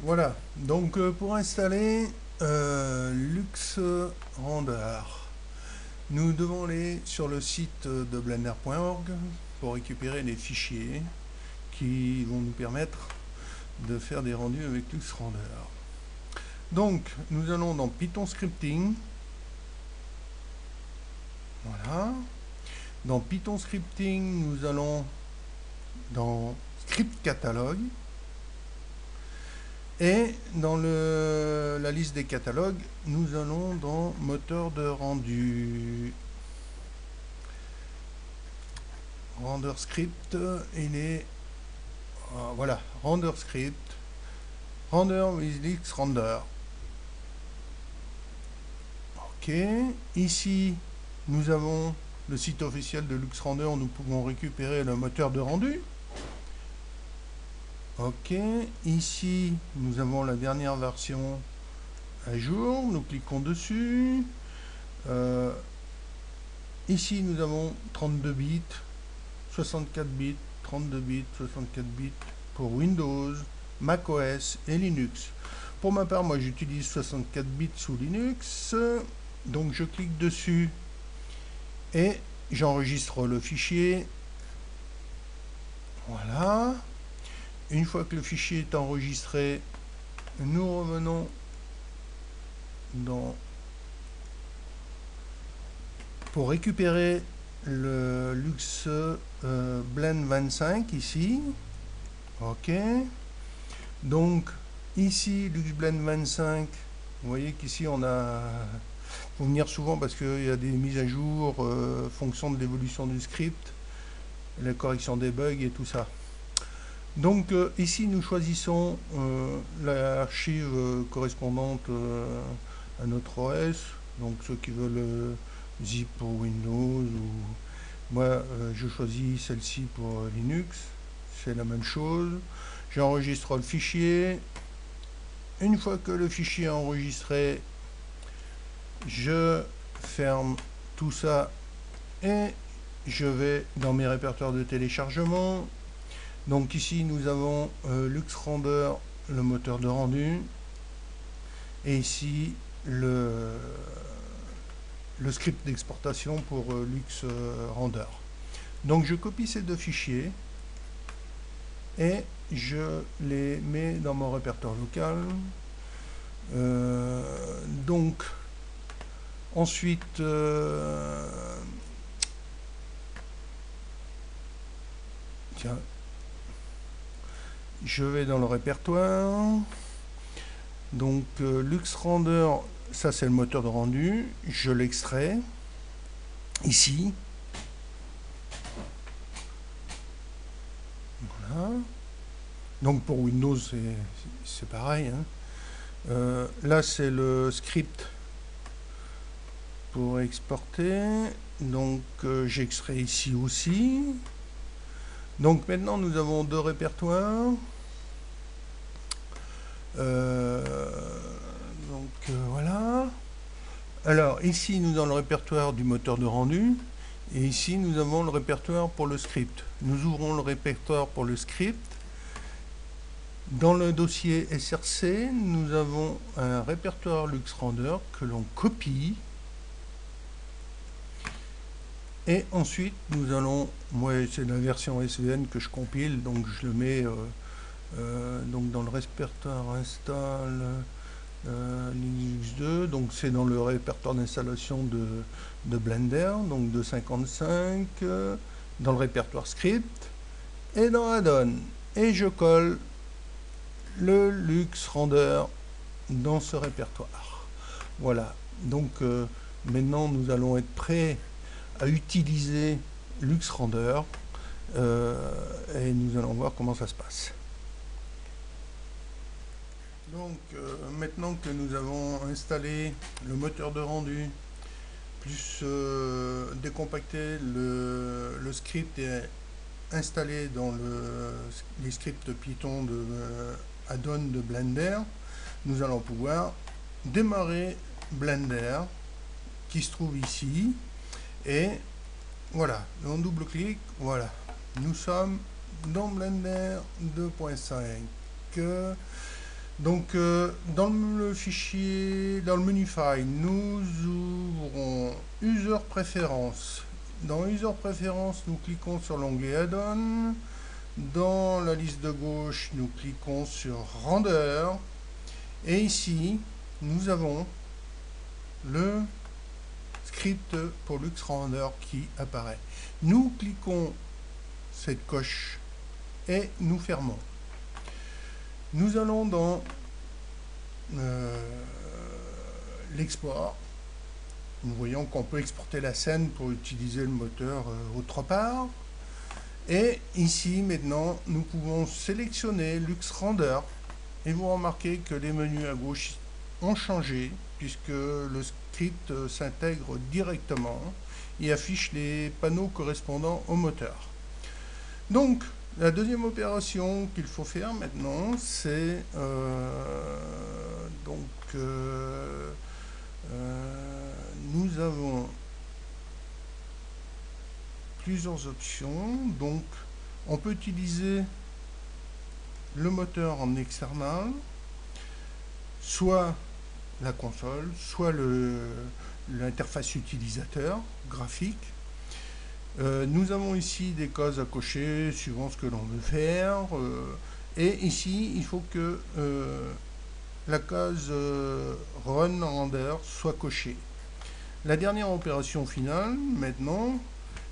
Voilà, donc pour installer Lux Render, nous devons aller sur le site de blender.org pour récupérer les fichiers qui vont nous permettre de faire des rendus avec Lux Render. Donc, nous allons dans Python Scripting. Voilà. Dans Python Scripting, nous allons dans Script Catalogue. Et dans la liste des catalogues, nous allons dans moteur de rendu. Render script, il est voilà, render script, render with Lux Render. Ok, ici nous avons le site officiel de Lux Render où nous pouvons récupérer le moteur de rendu. Ok, ici nous avons la dernière version à jour, nous cliquons dessus. Ici nous avons 32 bits, 64 bits, 32 bits, 64 bits pour Windows, macOS et Linux. Pour ma part, moi j'utilise 64 bits sous Linux, donc je clique dessus et j'enregistre le fichier. Voilà. Une fois que le fichier est enregistré, nous revenons pour récupérer le Lux Blend 25 ici. Ok. Donc ici Lux Blend 25, vous voyez qu'ici on a, faut venir souvent parce qu'il y a des mises à jour fonction de l'évolution du script, la correction des bugs et tout ça. Donc ici nous choisissons l'archive correspondante à notre OS, donc ceux qui veulent zip pour Windows, ou moi je choisis celle-ci pour Linux, c'est la même chose. J'enregistre le fichier. Une fois que le fichier est enregistré, je ferme tout ça et je vais dans mes répertoires de téléchargement. Donc ici nous avons Lux Render, le moteur de rendu, et ici le script d'exportation pour Lux Render. Donc je copie ces deux fichiers et je les mets dans mon répertoire local. Donc ensuite tiens, je vais dans le répertoire. Donc Lux Render, ça c'est le moteur de rendu, je l'extrais ici. Voilà. Donc pour Windows c'est pareil, hein. Là c'est le script pour exporter, donc j'extrais ici aussi. Donc maintenant nous avons deux répertoires. Voilà. Alors ici nous avons le répertoire du moteur de rendu et ici nous avons le répertoire pour le script. Nous ouvrons le répertoire pour le script. Dans le dossier SRC, nous avons un répertoire Lux Render que l'on copie. Et ensuite, nous allons, moi c'est la version SVN que je compile, donc je le mets donc dans le répertoire install Linux 2, donc c'est dans le répertoire d'installation de Blender, donc de 55, dans le répertoire script et dans add-on. Et je colle le Lux Render dans ce répertoire. Voilà, donc maintenant nous allons être prêts à utiliser Lux Render et nous allons voir comment ça se passe. Donc maintenant que nous avons installé le moteur de rendu plus décompacté le script est installé dans les scripts Python de add-on de Blender, nous allons pouvoir démarrer Blender qui se trouve ici et voilà, on double-clique, voilà, nous sommes dans Blender 2.5. Donc, dans le fichier, dans le menu File, nous ouvrons User Préférences. Dans User Préférences, nous cliquons sur l'onglet Add-on. Dans la liste de gauche, nous cliquons sur Render. Et ici, nous avons le script pour LuxRender qui apparaît. Nous cliquons cette coche et nous fermons. Nous allons dans l'export. Nous voyons qu'on peut exporter la scène pour utiliser le moteur autre part. Et ici, maintenant, nous pouvons sélectionner LuxRender. Et vous remarquez que les menus à gauche ont changé, puisque le script s'intègre directement et affiche les panneaux correspondant au moteur. Donc, la deuxième opération qu'il faut faire maintenant, c'est nous avons plusieurs options. Donc, on peut utiliser le moteur en external, soit la console, soit l'interface utilisateur graphique. Nous avons ici des cases à cocher suivant ce que l'on veut faire. Et ici, il faut que la case Run Render soit cochée. La dernière opération finale, maintenant,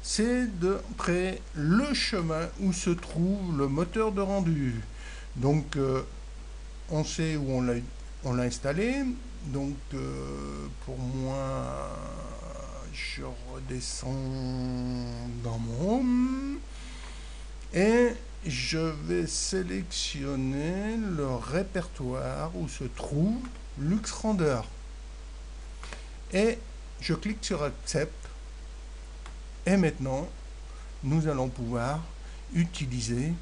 c'est de créer le chemin où se trouve le moteur de rendu. Donc, on sait où on l'a installé. Donc, pour moi, je redescends dans mon Home et je vais sélectionner le répertoire où se trouve LuxRender. Et je clique sur Accept. Et maintenant, nous allons pouvoir utiliser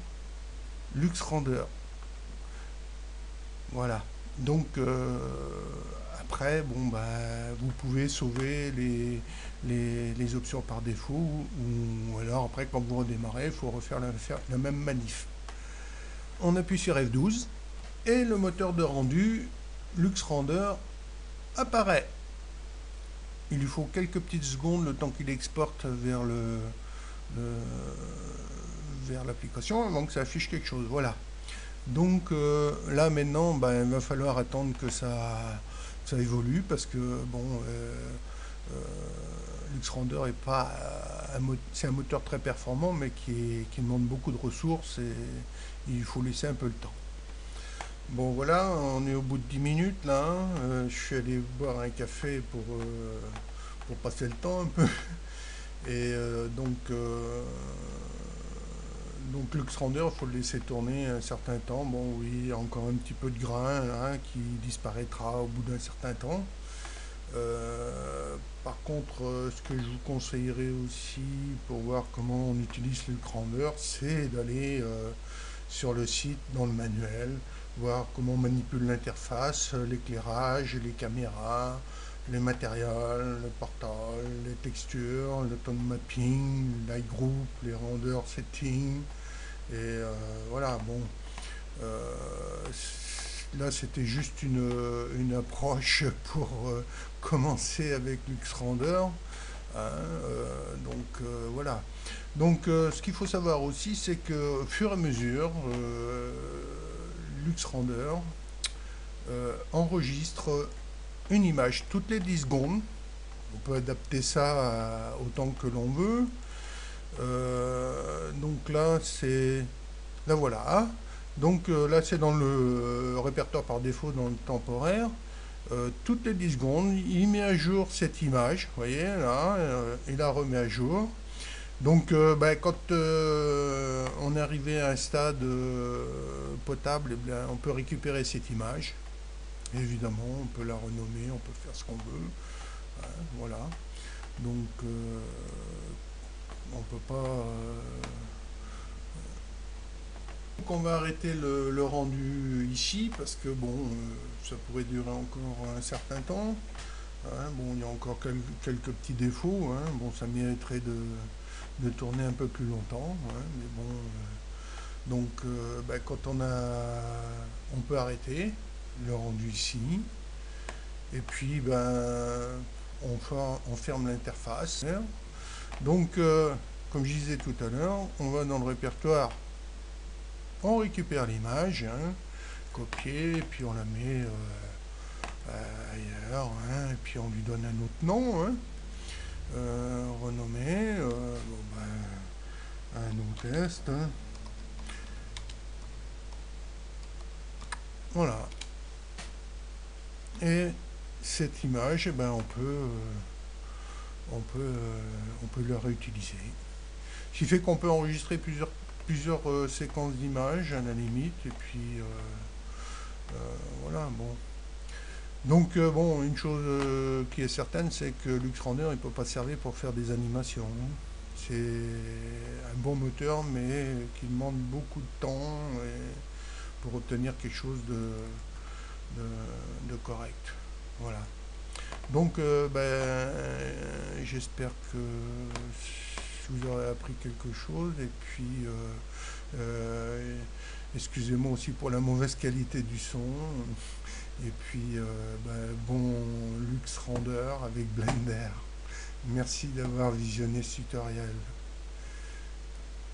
LuxRender. Voilà. Donc, après, bon, bah, vous pouvez sauver les options par défaut, ou alors après, quand vous redémarrez, il faut refaire la même manif. On appuie sur F12 et le moteur de rendu LuxRender apparaît. Il lui faut quelques petites secondes le temps qu'il exporte vers vers l'application avant que ça affiche quelque chose. Voilà. Donc là maintenant, ben, il va falloir attendre que ça évolue parce que bon, LuxRender est pas c'est un moteur très performant mais qui demande beaucoup de ressources et il faut laisser un peu le temps. Bon voilà, on est au bout de 10 minutes là, hein. Je suis allé boire un café pour passer le temps un peu. Et donc LuxRender, il faut le laisser tourner un certain temps. Bon oui, il y a encore un petit peu de grain hein, qui disparaîtra au bout d'un certain temps. Par contre, ce que je vous conseillerais aussi pour voir comment on utilise LuxRender, c'est d'aller sur le site, dans le manuel, voir comment on manipule l'interface, l'éclairage, les caméras, les matériels, le portail, les textures, le tone mapping, light group, les render settings. Et voilà, bon. Là, c'était juste une approche pour commencer avec LuxRender. Hein, voilà. Donc, ce qu'il faut savoir aussi, c'est que au fur et à mesure, LuxRender enregistre une image toutes les 10 secondes. On peut adapter ça autant que l'on veut. Donc là, c'est... Là, voilà. Donc là, c'est dans le répertoire par défaut, dans le temporaire. Toutes les 10 secondes, il met à jour cette image. Vous voyez, là, il la remet à jour. Donc, quand on est arrivé à un stade potable, eh bien, on peut récupérer cette image. Et évidemment, on peut la renommer, on peut faire ce qu'on veut. Hein, voilà. Donc, on peut pas... Donc, on va arrêter le rendu ici, parce que, bon, ça pourrait durer encore un certain temps. Hein, bon, il y a encore quelques petits défauts. Hein, bon, ça mériterait de tourner un peu plus longtemps. Hein, mais bon... donc, quand on peut arrêter. le rendu ici. Et puis on ferme l'interface. Donc comme je disais tout à l'heure, on va dans le répertoire, on récupère l'image, hein, copier, et puis on la met ailleurs, hein, et puis on lui donne un autre nom, hein, renommé, un nouveau test, hein. Voilà. Et cette image, on peut la réutiliser. Ce qui fait qu'on peut enregistrer plusieurs séquences d'images à la limite, et puis voilà, bon. Donc bon, une chose qui est certaine, c'est que LuxRender il ne peut pas servir pour faire des animations, hein. C'est un bon moteur, mais qui demande beaucoup de temps pour obtenir quelque chose de correct. Voilà. Donc j'espère que vous aurez appris quelque chose, et puis excusez-moi aussi pour la mauvaise qualité du son. Et puis, bon LuxRender avec Blender. Merci d'avoir visionné ce tutoriel.